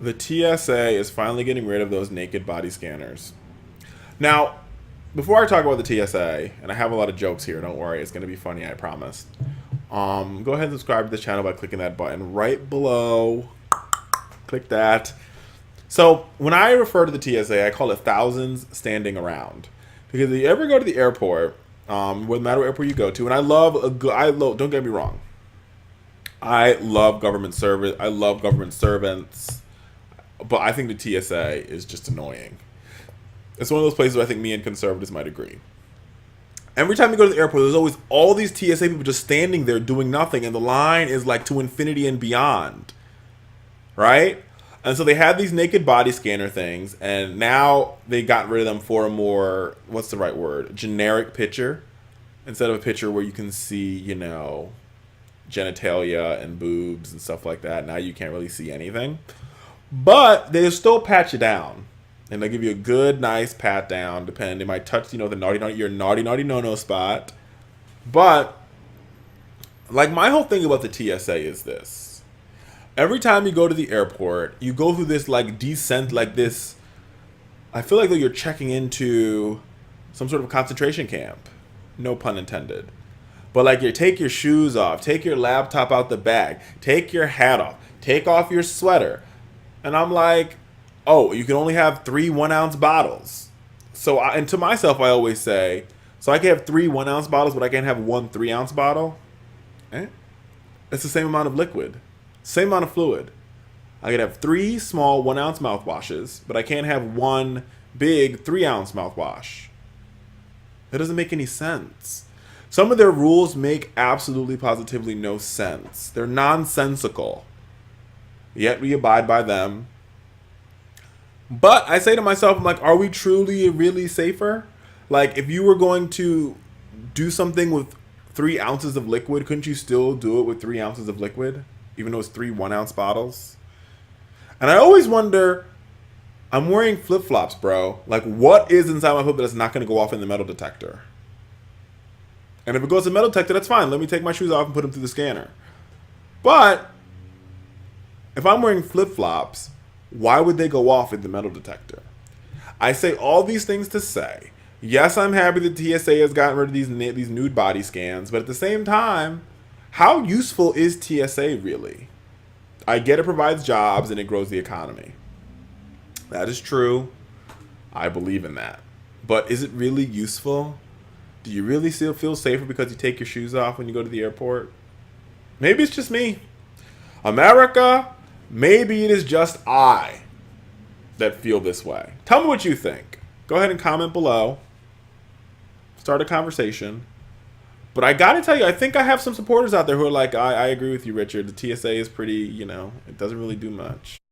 The TSA is finally getting rid of those naked body scanners. Now, before I talk about the TSA, and I have a lot of jokes here, don't worry, it's going to be funny, I promise. Go ahead and subscribe to the channel by clicking that button right below. Click that. So, when I refer to the TSA, I call it thousands standing around. Because if you ever go to the airport, no matter what airport you go to, and don't get me wrong, I love government service, I love government servants, but I think the TSA is just annoying. It's one of those places where I think me and conservatives might agree. Every time you go to the airport, there's always all these TSA people just standing there doing nothing, and the line is like to infinity and beyond. Right? And so they had these naked body scanner things, and now they got rid of them for a more, what's the right word? Generic picture. Instead of a picture where you can see, genitalia and boobs and stuff like that. Now you can't really see anything. But they still pat you down. And they'll give you a good, nice pat down. They might touch, your naughty no-no spot. But, like, my whole thing about the TSA is this. Every time you go to the airport, you go through this, like, descent, like this. I feel like you're checking into some sort of concentration camp. No pun intended. But, like, you take your shoes off, take your laptop out the bag, take your hat off, take off your sweater. And I'm like, oh, you can only have 3 1-ounce bottles. And to myself, I always say, so I can have 3 1-ounce bottles, but I can't have 1 3-ounce bottle? It's the same amount of liquid, same amount of fluid. I could have 3 small 1-ounce mouthwashes, but I can't have 1 big 3-ounce mouthwash. That doesn't make any sense. Some of their rules make absolutely positively no sense. They're nonsensical. Yet we abide by them. But I say to myself, I'm like, are we truly really safer? Like, if you were going to do something with 3 ounces of liquid, couldn't you still do it with 3 ounces of liquid? Even though it's 3 1-ounce bottles? And I always wonder, I'm wearing flip-flops, bro. Like, what is inside my foot that's not going to go off in the metal detector? And if it goes to the metal detector, that's fine. Let me take my shoes off and put them through the scanner. But if I'm wearing flip-flops, why would they go off in the metal detector? I say all these things to say, yes, I'm happy that TSA has gotten rid of these nude body scans, but at the same time, how useful is TSA really? I get it provides jobs and it grows the economy. That is true. I believe in that. But is it really useful? Do you really still feel safer because you take your shoes off when you go to the airport? Maybe it's just me. America, maybe it is just I that feel this way. Tell me what you think. Go ahead and comment below. Start a conversation. But I gotta tell you, I think I have some supporters out there who are like, I agree with you, Richard. The TSA is pretty, it doesn't really do much.